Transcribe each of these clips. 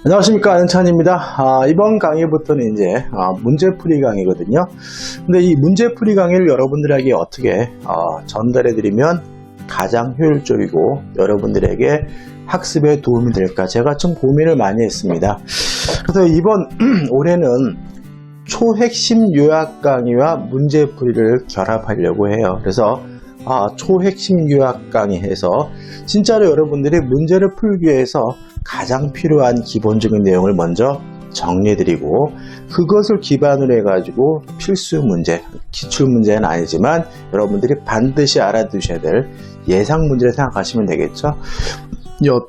안녕하십니까, 안현찬입니다. 이번 강의부터는 이제 문제풀이 강의거든요. 근데 이 문제풀이 강의를 여러분들에게 어떻게 전달해 드리면 가장 효율적이고 여러분들에게 학습에 도움이 될까, 제가 좀 고민을 많이 했습니다. 그래서 이번 올해는 초핵심 요약 강의와 문제풀이를 결합하려고 해요. 그래서 초핵심 요약 강의에서 진짜로 여러분들이 문제를 풀기 위해서 가장 필요한 기본적인 내용을 먼저 정리해드리고, 그것을 기반으로 해가지고 필수 문제, 기출 문제는 아니지만 여러분들이 반드시 알아두셔야 될 예상 문제를 생각하시면 되겠죠.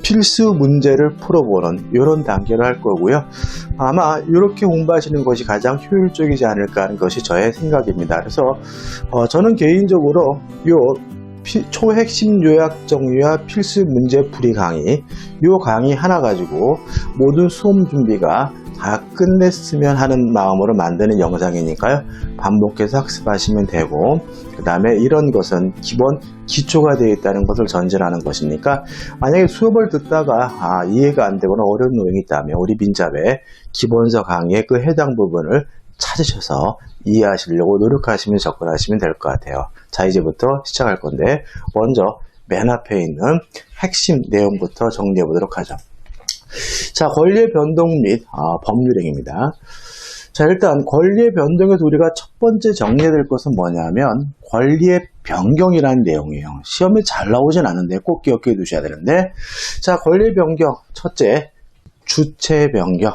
필수 문제를 풀어보는 이런 단계를 할 거고요. 아마 이렇게 공부하시는 것이 가장 효율적이지 않을까 하는 것이 저의 생각입니다. 그래서 저는 개인적으로 초핵심 요약 정리와 필수 문제 풀이 강의, 요 강의 하나 가지고 모든 수험 준비가 다 끝냈으면 하는 마음으로 만드는 영상이니까요. 반복해서 학습하시면 되고, 그 다음에 이런 것은 기본 기초가 되어 있다는 것을 전제하는 것이니까, 만약에 수업을 듣다가 이해가 안 되거나 어려운 내용이 있다면 우리 민잡의 기본서 강의의 그 해당 부분을 찾으셔서 이해하시려고 노력하시면 접근하시면 될 것 같아요. 자, 이제부터 시작할 건데, 먼저 맨 앞에 있는 핵심 내용부터 정리해 보도록 하죠. 자, 권리의 변동 및 법률행위입니다. 자, 일단 권리의 변동에서 우리가 첫 번째 정리해야 될 것은 뭐냐면 권리의 변경이라는 내용이에요. 시험에 잘 나오진 않은데 꼭 기억해 두셔야 되는데, 자, 권리의 변경, 첫째, 주체 변경.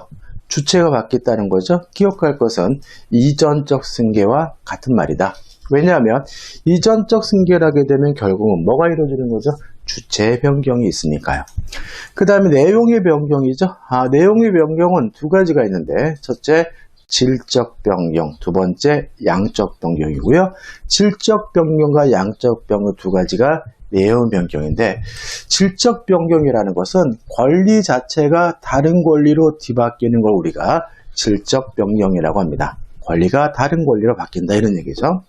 주체가 바뀌었다는 거죠. 기억할 것은 이전적 승계와 같은 말이다. 왜냐하면 이전적 승계를 하게 되면 결국은 뭐가 이루어지는 거죠? 주체의 변경이 있으니까요. 그 다음에 내용의 변경이죠. 내용의 변경은 두 가지가 있는데, 첫째 질적 변경, 두 번째 양적 변경이고요. 질적 변경과 양적 변경 두 가지가 내용 변경인데, 질적 변경이라는 것은 권리 자체가 다른 권리로 뒤바뀌는 걸 우리가 질적 변경이라고 합니다. 권리가 다른 권리로 바뀐다, 이런 얘기죠.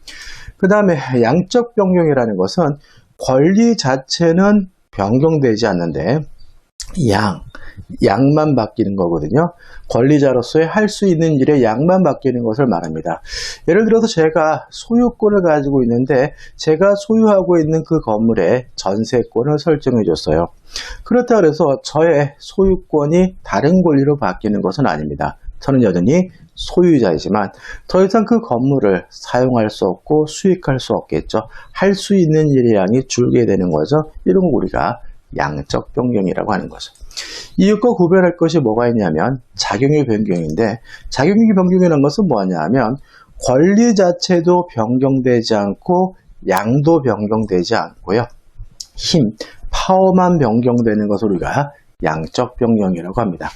그 다음에 양적 변경이라는 것은 권리 자체는 변경되지 않는데 양만 바뀌는 거거든요. 권리자로서의 할 수 있는 일의 양만 바뀌는 것을 말합니다. 예를 들어서 제가 소유권을 가지고 있는데 제가 소유하고 있는 그 건물에 전세권을 설정해 줬어요. 그렇다 그래서 저의 소유권이 다른 권리로 바뀌는 것은 아닙니다. 저는 여전히 소유자이지만 더 이상 그 건물을 사용할 수 없고 수익할 수 없겠죠. 할 수 있는 일의 양이 줄게 되는 거죠. 이런 거 우리가 양적 변경이라고 하는 거죠. 이것과 구별할 것이 뭐가 있냐면 작용의 변경인데, 작용의 변경이라는 것은 뭐냐면 권리 자체도 변경되지 않고 양도 변경되지 않고요. 힘, 파워만 변경되는 것을 우리가 양적 변경이라고 합니다.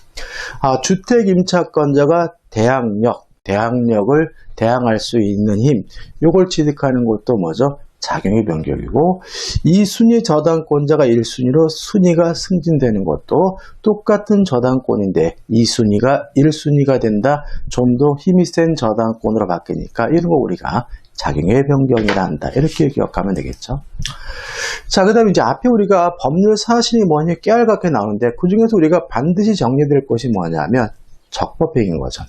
주택 임차권자가 대항력을 대항할 수 있는 힘, 요걸 취득하는 것도 뭐죠? 작용의 변경이고, 2순위 저당권자가 1순위로 순위가 승진되는 것도 똑같은 저당권인데 2순위가 1순위가 된다, 좀 더 힘이 센 저당권으로 바뀌니까 이런 거 우리가 작용의 변경이라 한다, 이렇게 기억하면 되겠죠. 자, 그 다음에 이제 앞에 우리가 법률 사실이 뭐냐 깨알같게 나오는데, 그 중에서 우리가 반드시 정리될 것이 뭐냐면 적법행위인 거죠.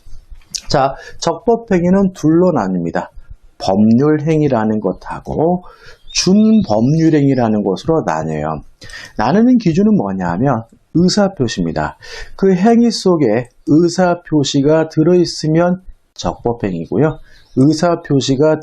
자, 적법행위는 둘로 나뉩니다. 법률행위라는 것하고 준법률행위라는 것으로 나뉘어요. 나누는 기준은 뭐냐면 의사표시입니다. 그 행위 속에 의사표시가 들어있으면 적법행위고요. 의사표시가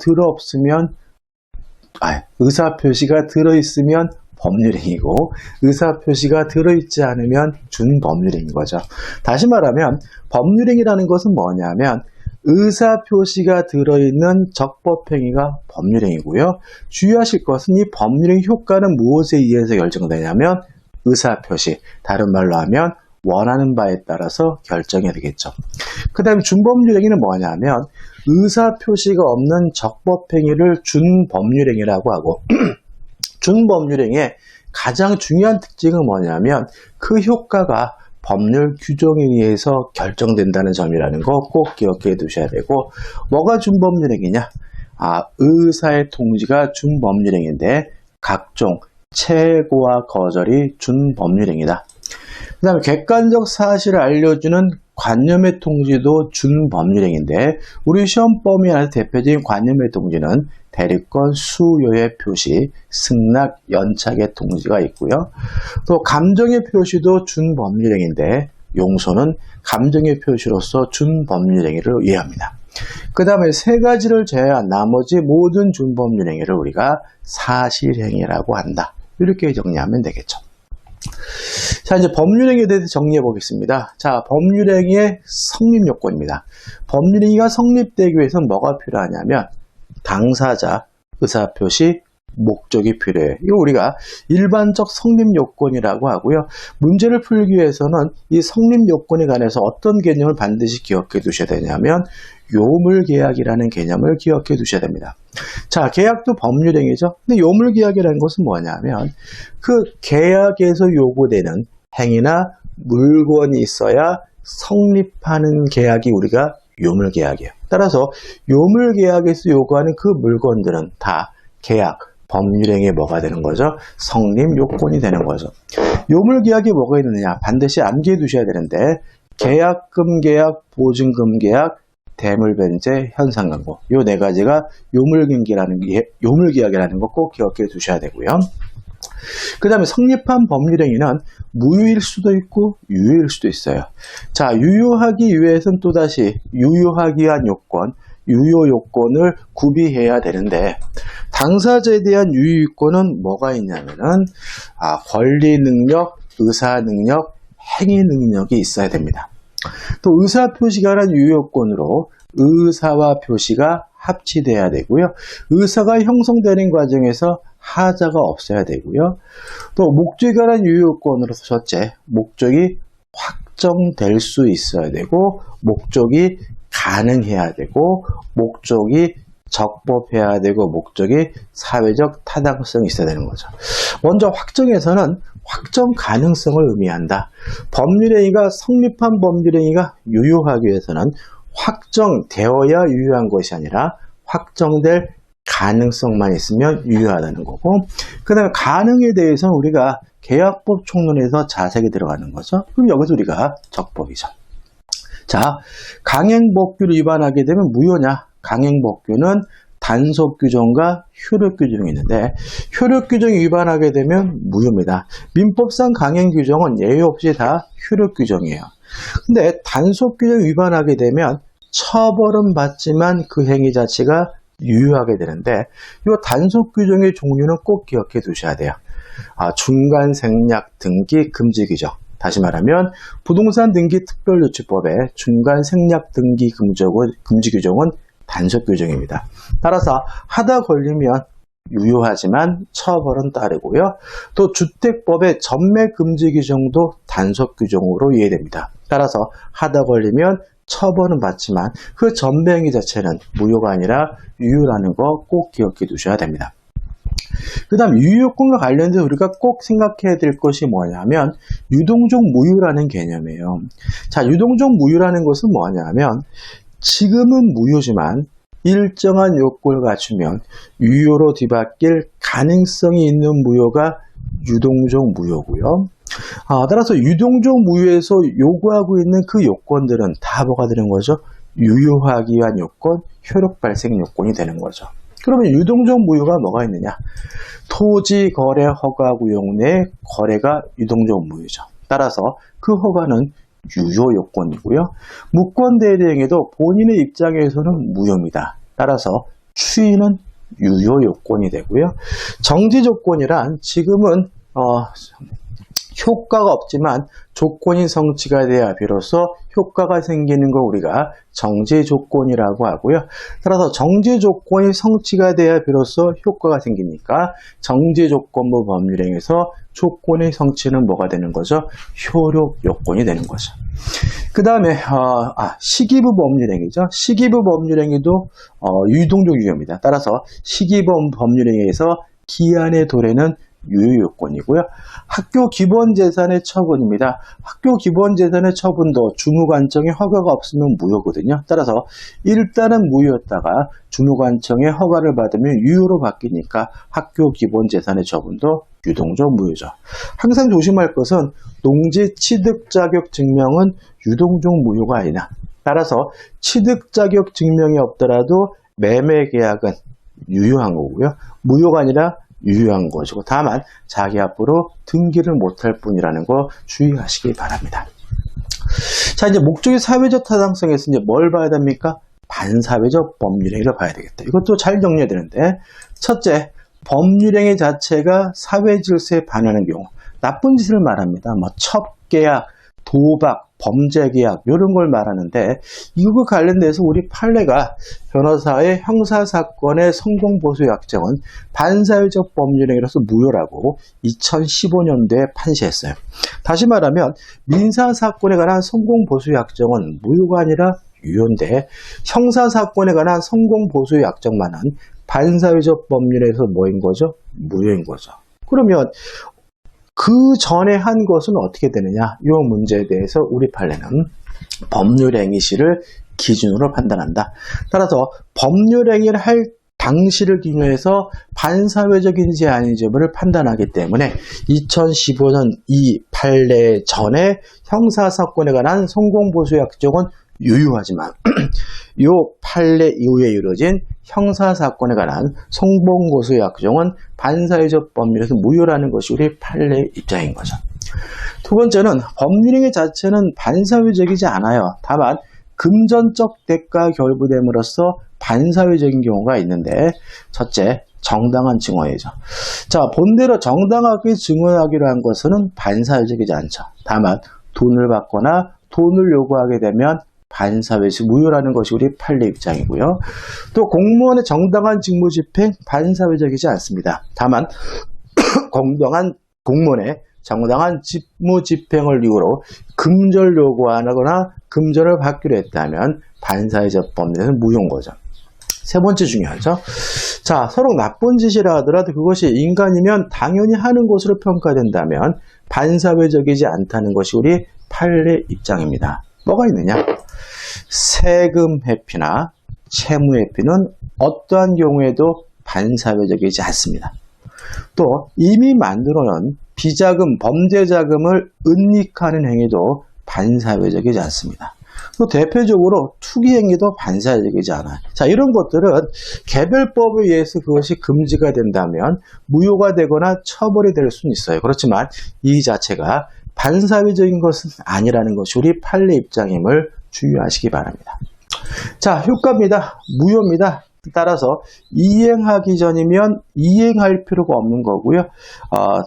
들어있으면 법률행위고, 의사표시가 들어있지 않으면 준법률행위인 거죠. 다시 말하면 법률행위라는 것은 뭐냐면 의사표시가 들어있는 적법행위가 법률행위고요. 주의하실 것은 이 법률행위 효과는 무엇에 의해서 결정되냐면 의사표시, 다른 말로 하면 원하는 바에 따라서 결정이 되겠죠. 그 다음에 준법률행위는 뭐냐면 의사표시가 없는 적법행위를 준법률행위라고 하고, 준법률행위의 가장 중요한 특징은 뭐냐면 그 효과가 법률 규정에 의해서 결정된다는 점이라는 거 꼭 기억해 두셔야 되고, 뭐가 준법률행위냐? 의사의 통지가 준법률행위인데 각종 체고와 거절이 준법률행위다. 그 다음에 객관적 사실을 알려주는 관념의 통지도 준법률행위인데 우리 시험 범위 안에서 대표적인 관념의 통지는 대리권 수요의 표시, 승낙, 연착의 통지가 있고요. 또 감정의 표시도 준법률행위인데 용서는 감정의 표시로서 준법률행위를 이해합니다. 그 다음에 세 가지를 제외한 나머지 모든 준법률행위를 우리가 사실행위라고 한다. 이렇게 정리하면 되겠죠. 자, 이제 법률행위에 대해서 정리해 보겠습니다. 자, 법률행위의 성립 요건입니다. 법률행위가 성립되기 위해서는 뭐가 필요하냐면 당사자, 의사표시, 목적이 필요해요. 이거 우리가 일반적 성립 요건이라고 하고요. 문제를 풀기 위해서는 이 성립 요건에 관해서 어떤 개념을 반드시 기억해 두셔야 되냐면 요물계약이라는 개념을 기억해 두셔야 됩니다. 자, 계약도 법률행위죠. 근데 요물계약이라는 것은 뭐냐면 그 계약에서 요구되는 행위나 물건이 있어야 성립하는 계약이 우리가 요물계약이에요. 따라서 요물계약에서 요구하는 그 물건들은 다 계약, 법률행위에 뭐가 되는 거죠? 성립 요건이 되는 거죠. 요물계약이 뭐가 있느냐? 반드시 암기해 두셔야 되는데 계약금 계약, 보증금 계약, 대물변제, 현상광고 요 네 가지가 요물계약이라는 거 꼭 기억해 두셔야 되고요. 그 다음에 성립한 법률행위는 무효일 수도 있고 유효일 수도 있어요. 자, 유효하기 위해서는 또다시 유효하기 위한 요건, 유효 요건을 구비해야 되는데 당사자에 대한 유효 요건은 뭐가 있냐면은 권리 능력, 의사 능력, 행위 능력이 있어야 됩니다. 또 의사 표시가 하는 유효 요건으로 의사와 표시가 합치돼야 되고요. 의사가 형성되는 과정에서 하자가 없어야 되고요. 또 목적에 관한 유효 요건으로서 첫째, 목적이 확정될 수 있어야 되고 목적이 가능해야 되고 목적이 적법해야 되고 목적이 사회적 타당성이 있어야 되는 거죠. 먼저 확정에서는 확정 가능성을 의미한다. 법률행위가 성립한 법률행위가 유효하기 위해서는 확정되어야 유효한 것이 아니라 확정될 가능성만 있으면 유효하다는 거고 그 다음에 가능에 대해서는 우리가 계약법 총론에서 자세히 들어가는 거죠. 그럼 여기서 우리가 적법이죠. 자, 강행법규를 위반하게 되면 무효냐? 강행법규는 단속규정과 효력규정이 있는데 효력규정이 위반하게 되면 무효입니다. 민법상 강행규정은 예외 없이 다 효력규정이에요. 근데 단속규정 위반하게 되면 처벌은 받지만 그 행위 자체가 유효하게 되는데 이 단속규정의 종류는 꼭 기억해 두셔야 돼요. 중간 생략 등기 금지 규정. 다시 말하면 부동산 등기 특별조치법의 중간 생략 등기 금지 규정은 단속 규정입니다. 따라서 하다 걸리면 유효하지만 처벌은 따르고요. 또 주택법의 전매 금지 규정도 단속 규정으로 이해됩니다. 따라서 하다 걸리면 처벌은 받지만 그 전매 행위 자체는 무효가 아니라 유효라는 거 꼭 기억해 두셔야 됩니다. 그 다음 유효요건과 관련해서 우리가 꼭 생각해야 될 것이 뭐냐면 유동적 무효라는 개념이에요. 자, 유동적 무효라는 것은 뭐냐면 지금은 무효지만 일정한 요건을 갖추면 유효로 뒤바뀔 가능성이 있는 무효가 유동적 무효고요. 따라서 유동적 무효에서 요구하고 있는 그 요건들은 다 뭐가 되는 거죠? 유효하기 위한 요건, 효력 발생 요건이 되는 거죠. 그러면 유동적 무효가 뭐가 있느냐? 토지 거래 허가 구역 내 거래가 유동적 무효죠. 따라서 그 허가는 유효 요건이고요. 무권 대리행위도 본인의 입장에서는 무효입니다. 따라서 추인은 유효 요건이 되고요. 정지 조건이란 지금은 효과가 없지만 조건이 성취가 돼야 비로소 효과가 생기는 거 우리가 정지 조건이라고 하고요. 따라서 정지 조건이 성취가 돼야 비로소 효과가 생기니까 정지 조건부 법률행위에서 조건의 성취는 뭐가 되는 거죠? 효력 요건이 되는 거죠. 그 다음에 시기부 법률행위죠. 시기부 법률행위도 유동적 유효입니다. 따라서 시기부 법률행위에서 기한의 도래는 유효요건이고요. 학교 기본재산의 처분입니다. 학교 기본재산의 처분도 주무관청의 허가가 없으면 무효거든요. 따라서 일단은 무효였다가 주무관청의 허가를 받으면 유효로 바뀌니까 학교 기본재산의 처분도 유동적 무효죠. 항상 조심할 것은 농지 취득 자격 증명은 유동적 무효가 아니라, 따라서 취득 자격 증명이 없더라도 매매 계약은 유효한 거고요. 무효가 아니라 유효한 것이고, 다만 자기 앞으로 등기를 못할 뿐이라는 거 주의하시기 바랍니다. 자, 이제 목적의 사회적 타당성에서 이제 뭘 봐야 됩니까? 반사회적 법률행위를 봐야 되겠다. 이것도 잘 정리해야 되는데, 첫째, 법률행위 자체가 사회 질서에 반하는 경우, 나쁜 짓을 말합니다. 뭐 첩계약, 도박, 범죄계약 이런 걸 말하는데, 이거 관련돼서 우리 판례가 변호사의 형사사건의 성공보수약정은 반사회적 법률행위로서 무효라고 2015년도에 판시했어요. 다시 말하면 민사사건에 관한 성공보수약정은 무효가 아니라 유효인데, 형사사건에 관한 성공보수약정만은 반사회적 법률에서 뭐인 거죠? 무효인 거죠. 그러면 그 전에 한 것은 어떻게 되느냐? 이 문제에 대해서 우리 판례는 법률행위시를 기준으로 판단한다. 따라서 법률행위를 할 당시를 기준해서 반사회적인지 아닌지를 판단하기 때문에 2015년 이 판례 전에 형사사건에 관한 성공보수약정은 유효하지만 이 판례 이후에 이루어진 형사사건에 관한 성공보수약정은 반사회적 법률에서 무효라는 것이 우리 판례의 입장인 거죠. 두 번째는 법률행위 자체는 반사회적이지 않아요. 다만 금전적 대가 결부됨으로써 반사회적인 경우가 있는데, 첫째, 정당한 증언이죠. 자, 본대로 정당하게 증언하기로 한 것은 반사회적이지 않죠. 다만 돈을 받거나 돈을 요구하게 되면 반사회적 무효라는 것이 우리 판례 입장이고요. 또 공무원의 정당한 직무 집행 반사회적이지 않습니다. 다만 공무원의 정당한 직무 집행을 이유로 금절 요구하거나 금전을 받기로 했다면 반사회적 법률에서는 무효인 거죠. 세 번째 중요하죠. 자, 서로 나쁜 짓이라 하더라도 그것이 인간이면 당연히 하는 것으로 평가된다면 반사회적이지 않다는 것이 우리 판례 입장입니다. 뭐가 있느냐? 세금 회피나 채무 회피는 어떠한 경우에도 반사회적이지 않습니다. 또 이미 만들어놓은 비자금, 범죄자금을 은닉하는 행위도 반사회적이지 않습니다. 또 대표적으로 투기 행위도 반사회적이지 않아요. 자, 이런 것들은 개별법에 의해서 그것이 금지가 된다면 무효가 되거나 처벌이 될 수는 있어요. 그렇지만 이 자체가 반사회적인 것은 아니라는 것이 우리 판례 입장임을 주의하시기 바랍니다. 자, 효과입니다. 무효입니다. 따라서 이행하기 전이면 이행할 필요가 없는 거고요.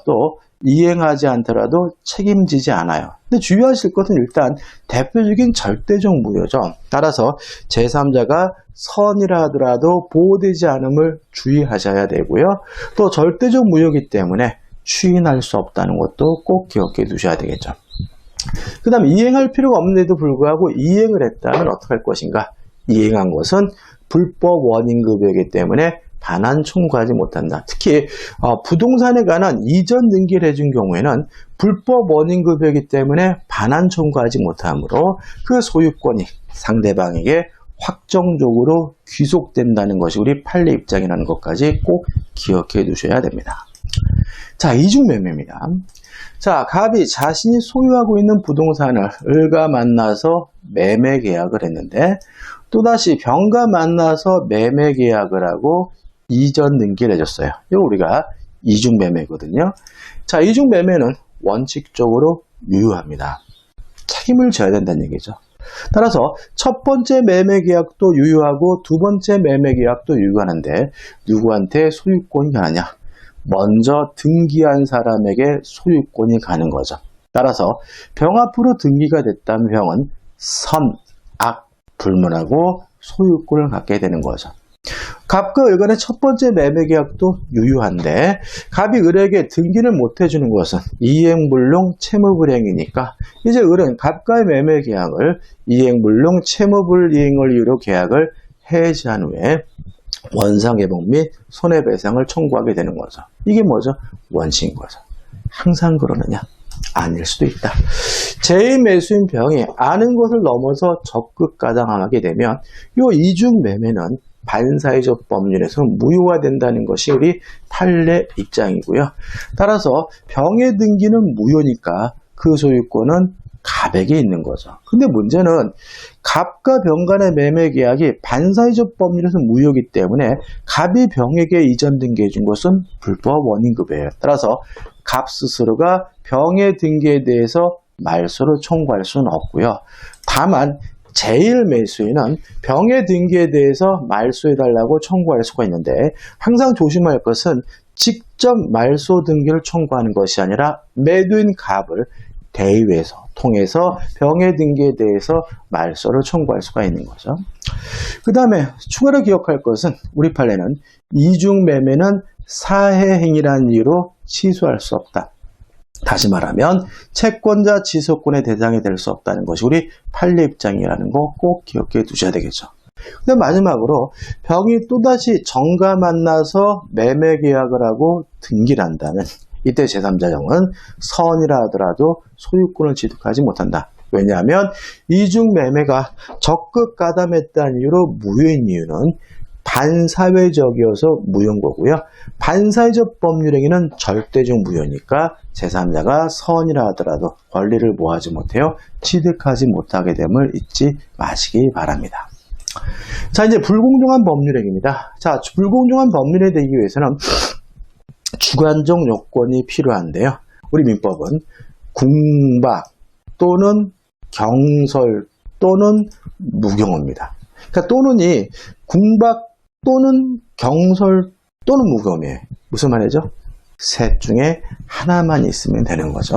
또 이행하지 않더라도 책임지지 않아요. 근데 주의하실 것은 일단 대표적인 절대적 무효죠. 따라서 제3자가 선이라 하더라도 보호되지 않음을 주의하셔야 되고요. 또 절대적 무효이기 때문에 추인할 수 없다는 것도 꼭 기억해 두셔야 되겠죠. 그 다음 이행할 필요가 없는데도 불구하고 이행을 했다면 어떻게 할 것인가? 이행한 것은 불법 원인급여이기 때문에 반환 청구하지 못한다. 특히 부동산에 관한 이전 등기를 해준 경우에는 불법 원인급여이기 때문에 반환 청구하지 못하므로 그 소유권이 상대방에게 확정적으로 귀속된다는 것이 우리 판례 입장이라는 것까지 꼭 기억해 두셔야 됩니다. 자, 이중매매입니다. 자, 갑이 자신이 소유하고 있는 부동산을 을과 만나서 매매 계약을 했는데 또다시 병과 만나서 매매 계약을 하고 이전 등기를 해줬어요. 이거 우리가 이중매매거든요. 자, 이중매매는 원칙적으로 유효합니다. 책임을 져야 된다는 얘기죠. 따라서 첫 번째 매매 계약도 유효하고 두 번째 매매 계약도 유효하는데 누구한테 소유권이 가느냐? 먼저 등기한 사람에게 소유권이 가는 거죠. 따라서 병 앞으로 등기가 됐다면 병은 선, 악, 불문하고 소유권을 갖게 되는 거죠. 갑과 을 간의 첫 번째 매매 계약도 유효한데 갑이 을에게 등기를 못 해주는 것은 이행불능 채무불이행이니까 이제 을은 갑과의 매매 계약을 이행불능 채무불이행을 이유로 계약을 해지한 후에 원상회복 및 손해배상을 청구하게 되는 거죠. 이게 뭐죠? 원칙인 거죠. 항상 그러느냐? 아닐 수도 있다. 제2매수인 병이 아는 것을 넘어서 적극 가담하게 되면 이 이중매매는 반사회적 법률에서는 무효가 된다는 것이 우리 판례 입장이고요. 따라서 병의 등기는 무효니까 그 소유권은 갑에게 있는 거죠. 근데 문제는 갑과 병 간의 매매 계약이 반사회적 법률에서 무효이기 때문에 갑이 병에게 이전 등기해 준 것은 불법 원인급여예요. 따라서 갑 스스로가 병의 등기에 대해서 말소를 청구할 수는 없고요. 다만 제1매수인은 병의 등기에 대해서 말소해달라고 청구할 수가 있는데 항상 조심할 것은 직접 말소 등기를 청구하는 것이 아니라 매도인 갑을 대의회에서 통해서 병의 등기에 대해서 말소를 청구할 수가 있는 거죠. 그 다음에 추가로 기억할 것은 우리 판례는 이중매매는 사해행위라는 이유로 취소할 수 없다. 다시 말하면 채권자 지소권의 대상이 될 수 없다는 것이 우리 판례 입장이라는 거 꼭 기억해 두셔야 되겠죠. 그다음 마지막으로 병이 또다시 정가 만나서 매매 계약을 하고 등기를 한다면 이때 제3자형은 선이라 하더라도 소유권을 취득하지 못한다. 왜냐하면 이중매매가 적극 가담했다는 이유로 무효인 이유는 반사회적이어서 무효인 거고요. 반사회적 법률행위는 절대적 무효니까 제3자가 선이라 하더라도 권리를 뭐하지 못해요? 취득하지 못하게 됨을 잊지 마시기 바랍니다. 자, 이제 불공정한 법률행위입니다. 자, 불공정한 법률에 되기 위해서는 주관적 요건이 필요한데요. 우리 민법은 궁박 또는 경설 또는 무경험입니다. 그러니까 또는이 궁박 또는 경설 또는 무경험이에요. 무슨 말이죠? 셋 중에 하나만 있으면 되는 거죠.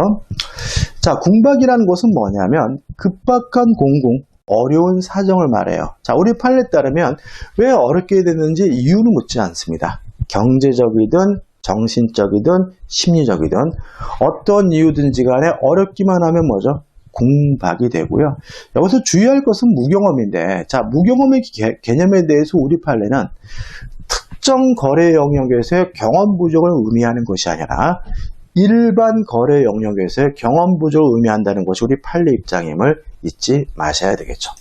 자, 궁박이라는 것은 뭐냐면 급박한 공공, 어려운 사정을 말해요. 자, 우리 판례에 따르면 왜 어렵게 됐는지 이유는 묻지 않습니다. 경제적이든 정신적이든 심리적이든 어떤 이유든지 간에 어렵기만 하면 뭐죠? 궁박이 되고요. 여기서 주의할 것은 무경험인데, 자, 무경험의 개념에 대해서 우리 판례는 특정 거래 영역에서의 경험 부족을 의미하는 것이 아니라 일반 거래 영역에서의 경험 부족을 의미한다는 것이 우리 판례 입장임을 잊지 마셔야 되겠죠.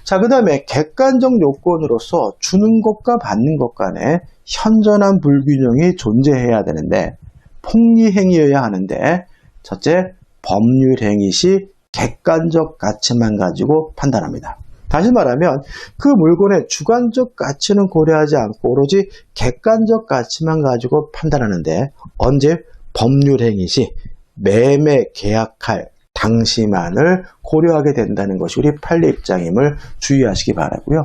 자, 그 다음에 객관적 요건으로서 주는 것과 받는 것 간에 현저한 불균형이 존재해야 되는데 폭리행위여야 하는데 첫째, 법률행위 시 객관적 가치만 가지고 판단합니다. 다시 말하면 그 물건의 주관적 가치는 고려하지 않고 오로지 객관적 가치만 가지고 판단하는데 언제? 법률행위 시 매매 계약할 당시만을 고려하게 된다는 것이 우리 판례 입장임을 주의하시기 바라고요.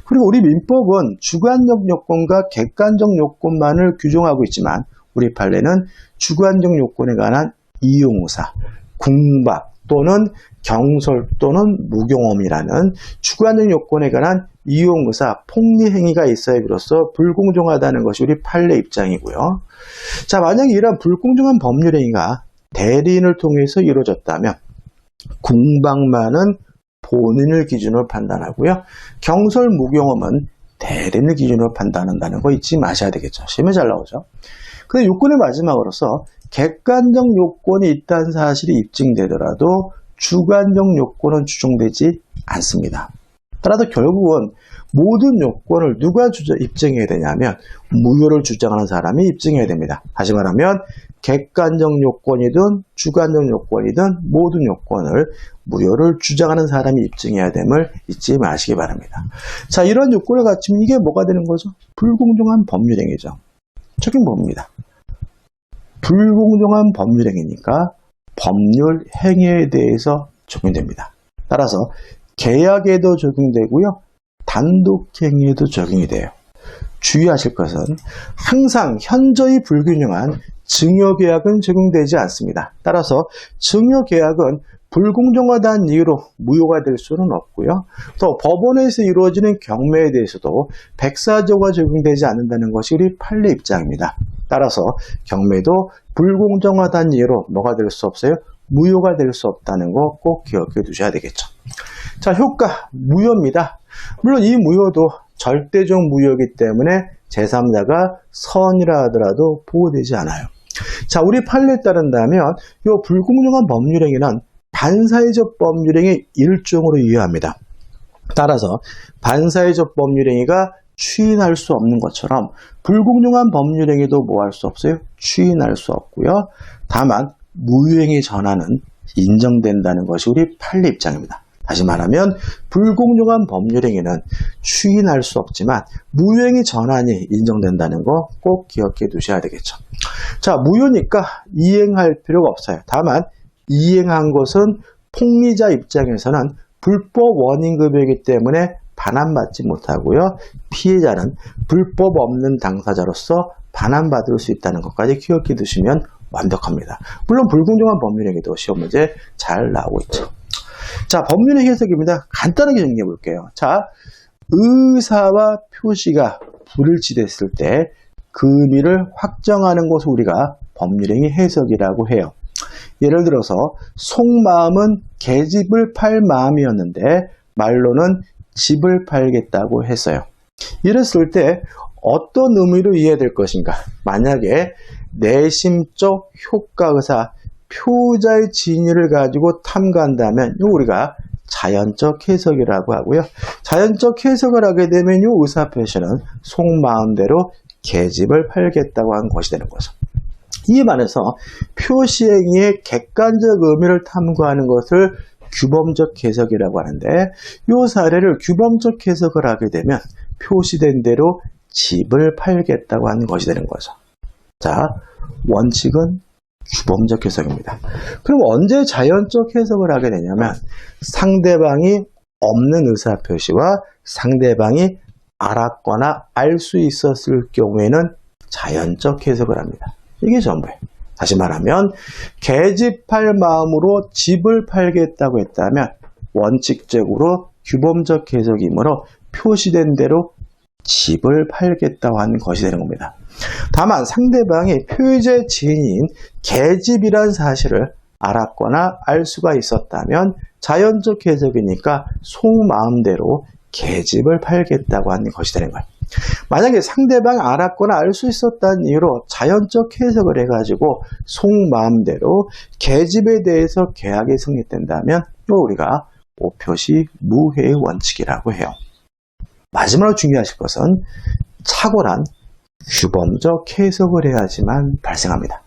그리고 우리 민법은 주관적 요건과 객관적 요건만을 규정하고 있지만 우리 판례는 주관적 요건에 관한 이용의사, 궁박 또는 경설 또는 무경험이라는 주관적 요건에 관한 이용의사, 폭리행위가 있어야 비로소 불공정하다는 것이 우리 판례 입장이고요. 자, 만약에 이러한 불공정한 법률행위가 대리인을 통해서 이루어졌다면 궁박만은 본인을 기준으로 판단하고요. 경설 무경험은 대리인을 기준으로 판단한다는 거 잊지 마셔야 되겠죠. 시험에 잘 나오죠. 근데 요건의 마지막으로서 객관적 요건이 있다는 사실이 입증되더라도 주관적 요건은 추정되지 않습니다. 따라서 결국은 모든 요건을 누가 입증해야 되냐면 무효를 주장하는 사람이 입증해야 됩니다. 다시 말하면 객관적 요건이든 주관적 요건이든 모든 요건을 무효를 주장하는 사람이 입증해야 됨을 잊지 마시기 바랍니다. 자, 이런 요건을 갖추면 이게 뭐가 되는 거죠? 불공정한 법률행위죠. 적용법입니다. 불공정한 법률행위니까 법률 행위에 대해서 적용됩니다. 따라서 계약에도 적용되고요. 단독행위에도 적용이 돼요. 주의하실 것은 항상 현저히 불균형한 증여계약은 적용되지 않습니다. 따라서 증여계약은 불공정하다는 이유로 무효가 될 수는 없고요. 또 법원에서 이루어지는 경매에 대해서도 백사조가 적용되지 않는다는 것이 우리 판례 입장입니다. 따라서 경매도 불공정하다는 이유로 뭐가 될 수 없어요? 무효가 될 수 없다는 거 꼭 기억해 두셔야 되겠죠. 자, 효과 무효입니다. 물론 이 무효도 절대적 무효이기 때문에 제3자가 선이라 하더라도 보호되지 않아요. 자, 우리 판례에 따른다면 이 불공정한 법률행위는 반사회적 법률행위 일종으로 이해합니다. 따라서 반사회적 법률행위가 추인할 수 없는 것처럼 불공정한 법률행위도 뭐 할 수 없어요? 추인할 수 없고요. 다만 무효행위 전환은 인정된다는 것이 우리 판례 입장입니다. 다시 말하면 불공정한 법률행위는 추인할 수 없지만 무효행위 전환이 인정된다는 거 꼭 기억해 두셔야 되겠죠. 자, 무효니까 이행할 필요가 없어요. 다만 이행한 것은 폭리자 입장에서는 불법 원인급여이기 때문에 반환받지 못하고요. 피해자는 불법 없는 당사자로서 반환받을 수 있다는 것까지 기억해 두시면 완벽합니다. 물론 불공정한 법률행위도 시험 문제 잘 나오고 있죠. 자, 법률의 해석입니다. 간단하게 정리해 볼게요. 자, 의사와 표시가 불일치됐을 때 그 의미를 확정하는 것을 우리가 법률행위 해석이라고 해요. 예를 들어서 속마음은 계집을 팔 마음이었는데 말로는 집을 팔겠다고 했어요. 이랬을 때 어떤 의미로 이해될 것인가? 만약에 내심적 효과의사, 표자의 진위를 가지고 탐구한다면 우리가 자연적 해석이라고 하고요. 자연적 해석을 하게 되면 이 의사표시는 속마음대로 계집을 팔겠다고 한 것이 되는 거죠. 이에 반해서 표시행위의 객관적 의미를 탐구하는 것을 규범적 해석이라고 하는데 이 사례를 규범적 해석을 하게 되면 표시된 대로 집을 팔겠다고 하는 것이 되는 거죠. 자, 원칙은 규범적 해석입니다. 그럼 언제 자연적 해석을 하게 되냐면 상대방이 없는 의사표시와 상대방이 알았거나 알 수 있었을 경우에는 자연적 해석을 합니다. 이게 전부예요. 다시 말하면 계집 팔 마음으로 집을 팔겠다고 했다면 원칙적으로 규범적 해석이므로 표시된 대로 집을 팔겠다고 하는 것이 되는 겁니다. 다만 상대방이 표의자의 지인인 계집이란 사실을 알았거나 알 수가 있었다면 자연적 해석이니까 속마음대로 계집을 팔겠다고 하는 것이 되는 거예요. 만약에 상대방이 알았거나 알 수 있었다는 이유로 자연적 해석을 해가지고 속마음대로 계집에 대해서 계약이 성립된다면 우리가 오표시 무해의 원칙이라고 해요. 마지막으로 중요하실 것은 착오란 규범적 해석을 해야지만 발생합니다.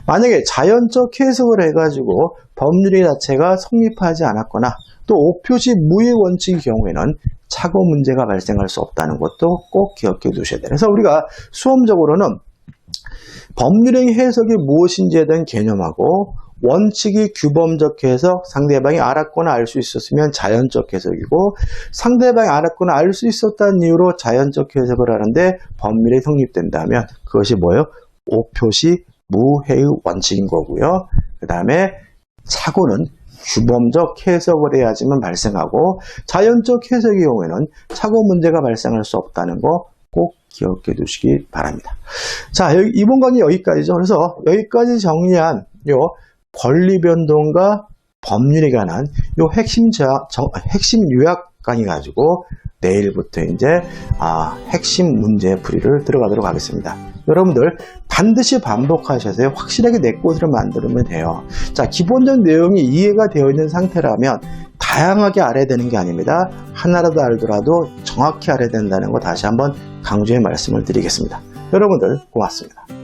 만약에 자연적 해석을 해가지고 법률의 자체가 성립하지 않았거나 또 오표시 무의 원칙의 경우에는 착오 문제가 발생할 수 없다는 것도 꼭 기억해 두셔야 돼요. 그래서 우리가 수험적으로는 법률의 해석이 무엇인지에 대한 개념하고 원칙이 규범적 해석, 상대방이 알았거나 알 수 있었으면 자연적 해석이고 상대방이 알았거나 알 수 있었다는 이유로 자연적 해석을 하는데 법률이 성립된다면 그것이 뭐예요? 오표시 무해의 원칙인 거고요. 그 다음에 착오는 규범적 해석을 해야지만 발생하고 자연적 해석의 경우에는 착오 문제가 발생할 수 없다는 거 꼭 기억해 두시기 바랍니다. 자, 이번 강의 여기까지죠. 그래서 여기까지 정리한 요 권리 변동과 법률에 관한 요 핵심 요약 강의 가지고 내일부터 이제 핵심 문제 풀이를 들어가도록 하겠습니다. 여러분들 반드시 반복하셔서 확실하게 내 것으로 만들면 돼요. 자, 기본적 내용이 이해가 되어 있는 상태라면 다양하게 알아야 되는 게 아닙니다. 하나라도 알더라도 정확히 알아야 된다는 거 다시 한번 강조해 말씀을 드리겠습니다. 여러분들 고맙습니다.